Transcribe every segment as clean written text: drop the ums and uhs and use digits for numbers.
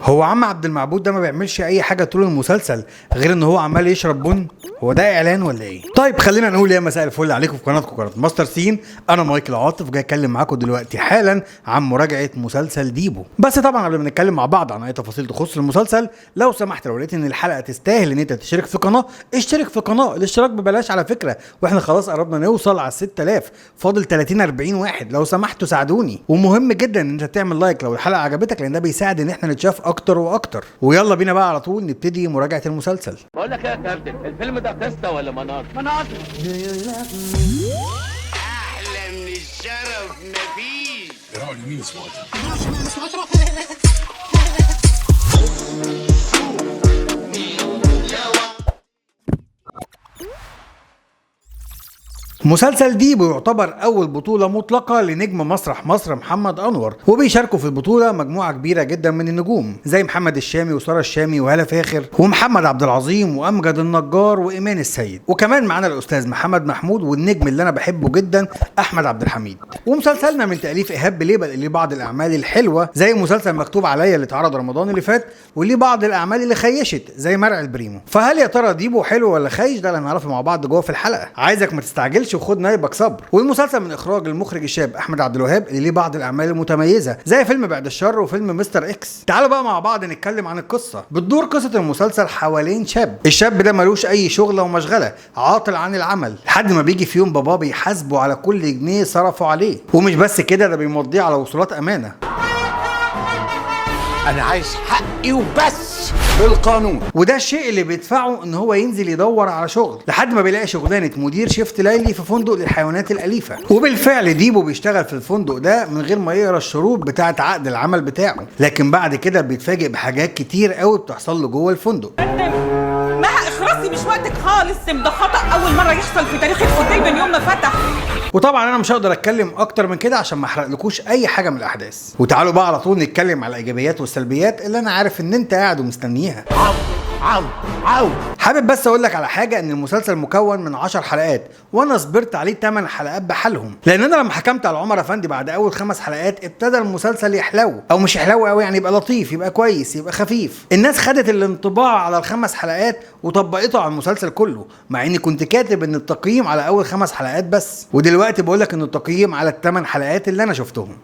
هو عم عبد المعبود ده ما بيعملش اي حاجه طول المسلسل غير ان هو عمال يشرب بن؟ هو ده اعلان ولا ايه؟ طيب خلينا نقول يا مساء الفل عليكم في قناتكم قناه ماستر سين. انا مايكل عاطف جاي اتكلم معاكم دلوقتي حالا عن مراجعه مسلسل ديبو. بس طبعا قبل ما نتكلم مع بعض عن اي تفاصيل تخص المسلسل، لو سمحت لو لقيت ان الحلقه تستاهل ان انت تشترك في القناه اشترك في القناه. الاشتراك ببلاش على فكره، واحنا خلاص قربنا نوصل على 6000، فاضل 30-40 واحد. لو سمحتوا ساعدوني، ومهم جدا ان انت تعمل لايك لو الحلقه عجبتك لان ده بيساعد ان احنا نتشاف اكتر واكتر. ويلا بينا بقى على طول نبتدي مراجعه المسلسل. بقول لك ايه يا كابتن، الفيلم ده قصه ولا مناظر؟ مناظر. احلى من الشرف مفيش. مسلسل ديبو يعتبر اول بطولة مطلقة لنجم مسرح مصر محمد انور، وبيشاركوا في البطولة مجموعة كبيرة جدا من النجوم زي محمد الشامي وسارة الشامي وهالة فاخر ومحمد عبد العظيم وامجد النجار وايمان السيد، وكمان معانا الاستاذ محمد محمود والنجم اللي انا بحبه جدا احمد عبد الحميد. ومسلسلنا من تاليف ايهاب بليبل اللي بعض الاعمال الحلوة زي مسلسل مكتوب عليا اللي اتعرض رمضان اللي فات، واللي بعض الاعمال اللي خيشت زي مرعي البريمو. فهل يا ترى ديبو حلو ولا خايش؟ ده اللي هنعرفه مع بعض جوه في الحلقة. عايزك ما تستعجلش وخد نايبك صبر. والمسلسل من اخراج المخرج الشاب احمد عبد الوهاب اللي ليه بعض الاعمال المتميزه زي فيلم بعد الشر وفيلم مستر اكس. تعالوا بقى مع بعض نتكلم عن القصه. بتدور قصه المسلسل حوالين شاب، الشاب ده ملوش اي شغله ومشغله، عاطل عن العمل لحد ما بيجي في يوم باباه بيحاسبه على كل جنيه صرفه عليه. ومش بس كده، ده بيمضيه على وصولات امانه. انا عايز حقي وبس بالقانون. وده الشيء اللي بيدفعه ان هو ينزل يدور على شغل لحد ما بيلاقي شغلانه مدير شيفت ليلي في فندق للحيوانات الاليفه. وبالفعل ديبو بيشتغل في الفندق ده من غير ما يقرا الشروط بتاعه عقد العمل بتاعه، لكن بعد كده بيتفاجئ بحاجات كتير قوي بتحصل له جوه الفندق. مها اخرسي، مش وقتك خالص. ده خطأ أول مرة يحصل في تاريخ الأوتيل من يوم ما فتح. وطبعا انا مش هقدر اتكلم اكتر من كده عشان ما احرقلكوش اي حاجه من الاحداث. وتعالوا بقى على طول نتكلم على الايجابيات والسلبيات اللي انا عارف ان انت قاعد ومستنيها. حابب بس اقول لك على حاجه، ان المسلسل مكون من 10 حلقات وانا صبرت عليه 8 حلقات بحالهم، لان انا لما حكمت على عمر افندي بعد اول 5 حلقات ابتدى المسلسل يحلو، او مش يحلو قوي يعني، يبقى لطيف، يبقى كويس، يبقى خفيف. الناس خدت الانطباع على ال5 حلقات وطبقته على المسلسل كله، مع اني كنت كاتب ان التقييم على اول 5 حلقات بس، ودلوقتي بقول لك ان التقييم على ال8 حلقات اللي انا شفتهم.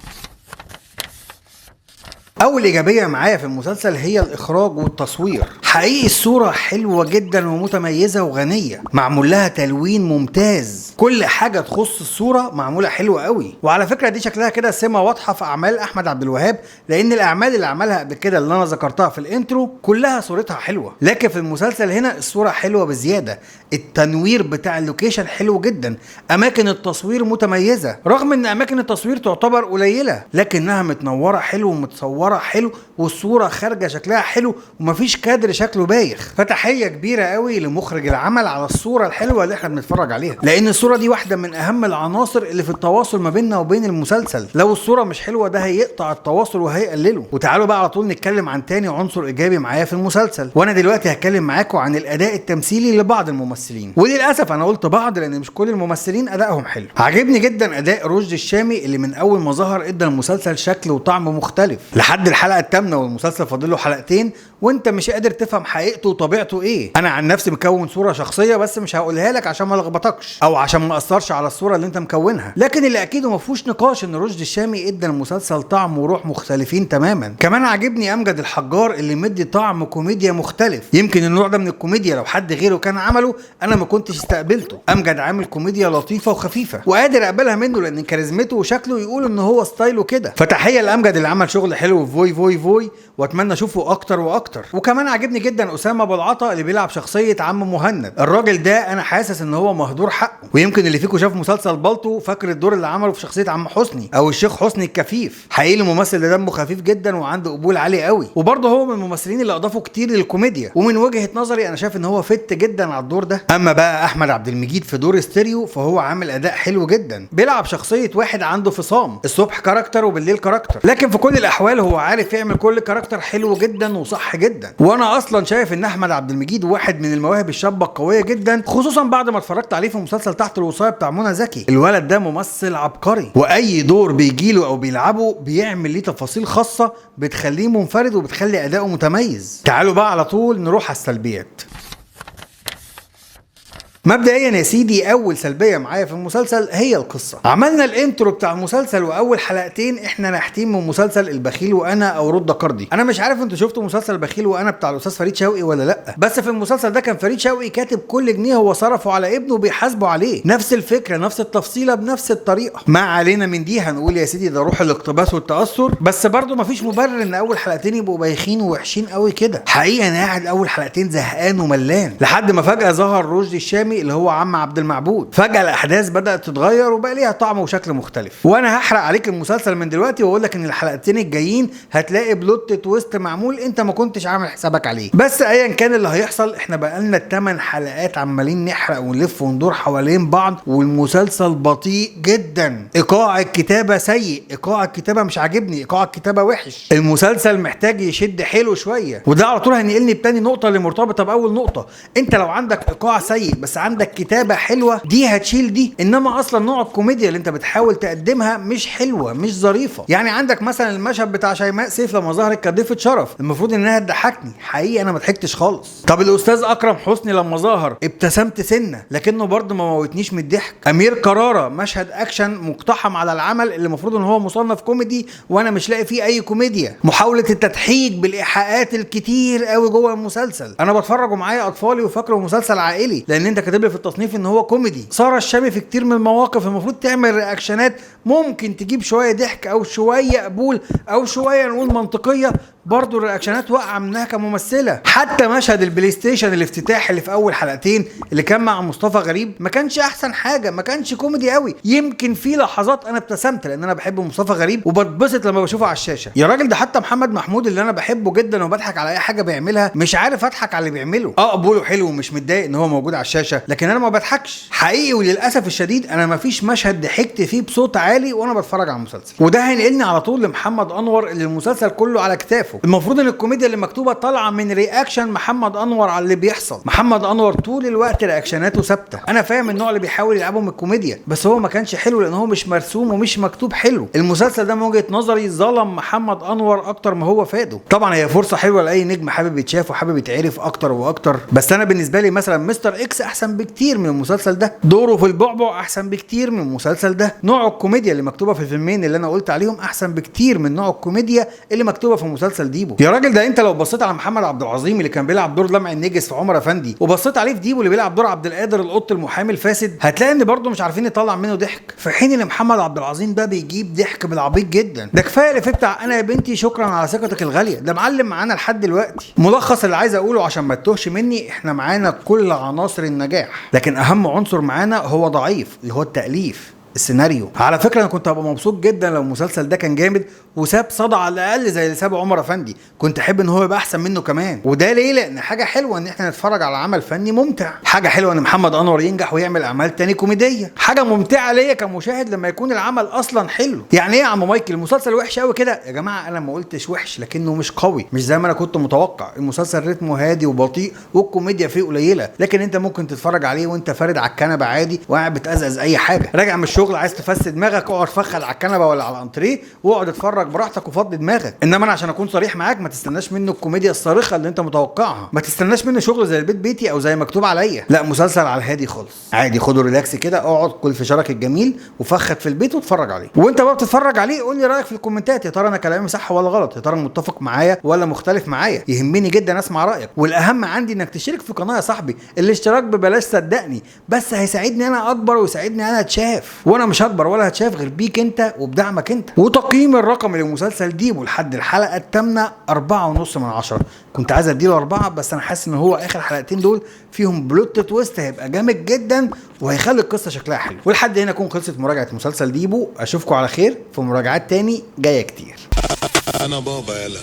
اول ايجابيه معايا في المسلسل هي الاخراج والتصوير. حقيقي الصوره حلوه جدا ومتميزه وغنيه، معمول لها تلوين ممتاز، كل حاجه تخص الصوره معموله حلوه قوي. وعلى فكره دي شكلها كده سمه واضحه في اعمال احمد عبد الوهاب، لان الاعمال اللي عملها قبل كده اللي انا ذكرتها في الانترو كلها صورتها حلوه، لكن في المسلسل هنا الصوره حلوه بزياده. التنوير بتاع اللوكيشن حلو جدا، اماكن التصوير متميزه، رغم ان اماكن التصوير تعتبر قليله لكنها متنوره حلو ومتصوره حلو، والصوره خارجه شكلها حلو ومفيش كادر شكله بايخ. فتحيه كبيره قوي لمخرج العمل على الصوره الحلوه اللي احنا بنتفرج عليها، لان الصوره دي واحده من اهم العناصر اللي في التواصل ما بيننا وبين المسلسل. لو الصوره مش حلوه ده هيقطع التواصل وهيقلله. وتعالوا بقى على طول نتكلم عن تاني عنصر ايجابي معايا في المسلسل، وانا دلوقتي هتكلم معاكم عن الاداء التمثيلي لبعض الممثلين. وللاسف انا قلت بعض لان مش كل الممثلين ادائهم حلو. عجبني جدا اداء رشدي الشامي اللي من اول ما ظهر ادى المسلسل شكل وطعم مختلف لحد الحلقه الثامنه، والمسلسل فاضل له حلقتين وانت مش قادر تفهم حقيقته وطبيعته ايه. انا عن نفسي مكون صوره شخصيه بس مش هقولها لك عشان ما لخبطكش او عشان ما اثرش على الصوره اللي انت مكونها، لكن اللي اكيد وما فيهوش نقاش ان رشدي الشامي ادى المسلسل طعم وروح مختلفين تماما. كمان عاجبني امجد الحجار اللي مدي طعم كوميديا مختلف. يمكن النوع ده من الكوميديا لو حد غيره كان عمله انا ما كنتش استقبلته. امجد عامل كوميديا لطيفه وخفيفه وقادر اقبلها منه لان كاريزمته وشكله يقول ان هو ستايله كده. فتحيه لامجد اللي عمل شغل حلو في فوي فوي فوي، واتمنى اشوفه اكتر واكتر. وكمان عجبني جدا اسامه ابو العطا اللي بيلعب شخصيه عم مهند. الراجل ده انا حاسس ان هو مهدور حقه، ويمكن اللي فيكم شاف مسلسل بالطو فاكر الدور اللي عمله في شخصيه عم حسني او الشيخ حسني الكفيف. حقيقي الممثل ده دمه خفيف جدا وعنده قبول عالي قوي، وبرضه هو من الممثلين اللي اضافوا كتير للكوميديا، ومن وجهه نظري انا شايف ان هو فت جدا على الدور ده. اما بقى احمد عبد المجيد في دور ستيريو فهو عامل اداء حلو جدا، بيلعب شخصيه واحد عنده فصام، الصبح كاركتر وبالليل كاركتر، لكن في كل الاحوال هو هو عارف يعمل كل كاركتر حلو جدا وصح جدا. وانا اصلا شايف ان احمد عبد المجيد واحد من المواهب الشابه القويه جدا، خصوصا بعد ما اتفرجت عليه في مسلسل تحت الوصايه بتاع منى زكي. الولد ده ممثل عبقري، واي دور بيجيله او بيلعبه بيعمل ليه تفاصيل خاصه بتخليه منفرد وبتخلي اداؤه متميز. تعالوا بقى على طول نروح على السلبيات. مبدئيا يا سيدي، اول سلبيه معايا في المسلسل هي القصه. عملنا الانترو بتاع المسلسل واول حلقتين احنا نحتين من مسلسل البخيل وانا او رد كاردي. انا مش عارف انتوا شفتوا مسلسل البخيل وانا بتاع الاستاذ فريد شوقي ولا لا، بس في المسلسل ده كان فريد شوقي كاتب كل جنيه هو صرفه على ابنه بيحاسبه عليه، نفس الفكره نفس التفصيله بنفس الطريقه. ما علينا من دي، هنقول يا سيدي ده روح الاقتباس والتاثر، بس برضه مفيش مبرر ان اول حلقتين يبقوا بايخين ووحشين قوي كده. حقيقه انا قاعد اول حلقتين زهقان وملان، لحد ما فجاه ظهر رشدي الشامي اللي هو عم عبد المعبود. فجأة الأحداث بدأت تتغير وبقى ليها طعم وشكل مختلف. وأنا هحرق عليك المسلسل من دلوقتي وأقول لك إن الحلقتين الجايين هتلاقي بلوت تويست معمول أنت ما كنتش عامل حسابك عليه. بس أيا كان اللي هيحصل، إحنا بقالنا 8 حلقات عمالين نحرق ونلف وندور حوالين بعض، والمسلسل بطيء جدا. إيقاع الكتابة سيء، إيقاع الكتابة مش عاجبني، إيقاع الكتابة وحش. المسلسل محتاج يشد حيله شوية، وده على طول هينقلني بتاني نقطة اللي مرتبطة بأول نقطة. أنت لو عندك إيقاع سيء بس عندك كتابة حلوه دي هتشيل دي، انما اصلا نوع الكوميديا اللي انت بتحاول تقدمها مش حلوه مش ظريفه. يعني عندك مثلا المشهد بتاع شيماء سيف لما ظهرت كضيفه شرف، المفروض انها تضحكني، حقيقي انا ما ضحكتش خالص. طب الاستاذ اكرم حسني لما ظهر ابتسمت سنه لكنه برضه ما موتنيش من الضحك. امير كرارة مشهد اكشن مقتحم على العمل اللي المفروض ان هو مصنف كوميدي وانا مش لاقي فيه اي كوميديا. محاوله التضحيك بالايحاءات الكتير قوي جوه المسلسل، انا بتفرج ومعايا اطفالي وفاكره مسلسل عائلي لان انت كاتب لي في التصنيف ان هو كوميدي. سارة الشامي في كتير من المواقف المفروض تعمل رياكشنات ممكن تجيب شويه ضحك او شويه قبول او شويه نقول منطقيه، برضه الرياكشنات واقعه منها كممثله. حتى مشهد البلاي ستيشن الافتتاح اللي في اول حلقتين اللي كان مع مصطفى غريب ما كانش احسن حاجه، ما كانش كوميدي قوي. يمكن في لحظات انا ابتسمت لان انا بحب مصطفى غريب وبتبسط لما بشوفه على الشاشه. يا راجل ده حتى محمد محمود اللي انا بحبه جدا وبضحك على اي حاجه بيعملها مش عارف اضحك على اللي بيعمله. قبوله حلو ومش متضايق ان هو موجود على الشاشه، لكن انا ما بضحكش حقيقي. وللاسف الشديد انا ما فيش مشهد ضحكت فيه بصوت عالي وانا بتفرج على المسلسل. وده هينقلني على طول لمحمد انور اللي المسلسل كله على كتافه. المفروض ان الكوميديا اللي مكتوبه طالعه من رياكشن محمد انور على اللي بيحصل. محمد انور طول الوقت رياكشناته ثابته. انا فاهم النوع اللي بيحاول يلعبه من الكوميديا، بس هو ما كانش حلو لان هو مش مرسوم ومش مكتوب حلو. المسلسل ده من وجهه نظري ظلم محمد انور اكتر ما هو فاده. طبعا هي فرصه حلوه لاي نجم حابب يتشاف وحابب يتعرف اكتر واكتر، بس انا بالنسبه لي مثلا مستر اكس احسن بكتير من المسلسل ده، دوره في البعبع احسن بكتير من المسلسل ده، نوع الكوميديا اللي مكتوبه في الفيلمين اللي انا قلت عليهم احسن بكتير من نوع الكوميديا اللي مكتوبه في مسلسل ديبو. يا راجل ده انت لو بصيت على محمد عبد العظيم اللي كان بيلعب دور لمع النجس في عمر افندي وبصيت عليه في ديبو اللي بيلعب دور عبد القادر القط المحامي الفاسد، هتلاقي ان برضه مش عارفين يطلع منه ضحك، في حين ان محمد عبد العظيم ده بيجيب ضحك بالعبيط جدا. ده كفايه الافيه بتاع انا يا بنتي شكرا على ثقتك الغاليه، ده معلم معانا لحد دلوقتي. ملخص اللي عايز اقوله عشان ما تتوهش مني، احنا معانا كل عناصر النجاح، لكن اهم عنصر معانا هو ضعيف اللي هو التأليف، السيناريو. على فكره انا كنت هبقى مبسوط جدا لو المسلسل ده كان جامد وساب صدى على الاقل زي اللي سابه عمر افندي، كنت احب ان هو يبقى احسن منه كمان. وده ليه؟ لان حاجه حلوه ان احنا نتفرج على عمل فني ممتع، حاجه حلوه ان محمد انور ينجح ويعمل اعمال تاني كوميديه، حاجه ممتعه ليا كمشاهد لما يكون العمل اصلا حلو. يعني ايه يا عم مايكل المسلسل وحش قوي كده؟ يا جماعه انا ما قلتش وحش، لكنه مش قوي، مش زي ما انا كنت متوقع. المسلسل رتمه هادي وبطيء والكوميديا فيه قليله، لكن انت ممكن تتفرج عليه وانت فارد على الكنبه عادي وقاعد بتقزقز اي حاجه، راجع من الشغل عايز تفسد دماغك، اقعد فخد على الكنبه ولا على الانتريه واقعد اتفرج براحتك وفضي دماغك. انما انا عشان اكون صريح معاك ما تستناش منه الكوميديا الصارخه اللي انت متوقعها، ما تستناش منه شغل زي البيت بيتي او زي مكتوب عليا، لا مسلسل على الهادي خالص، عادي خده ريلاكس كده، اقعد كل فشارك الجميل وفخد في البيت واتفرج عليه. وانت بقى بتتفرج عليه قول لي رايك في الكومنتات، يا ترى انا كلامي صح ولا غلط، يا ترى متفق معايا ولا مختلف معايا، يهمني جدا اسمع رايك. والاهم عندي انك تشترك في القناه يا صاحبي، الاشتراك ببلاش صدقني، بس هيساعدني انا اكبر ويساعدني انا اتشاف، وانا مش هكبر ولا هتشاف غير بيك انت وبدعمك انت. وتقييم الرقم لمسلسل ديبو لحد الحلقه الثامنه 4.5 من 10، كنت عايز اديله 4 بس انا حاسس ان هو اخر حلقتين دول فيهم بلوت تويست هيبقى جامد جدا وهيخلي القصه شكلها حلو. ولحد هنا اكون خلصت مراجعه مسلسل ديبو، اشوفكم على خير في مراجعات تاني جايه كتير. انا بابا يلا.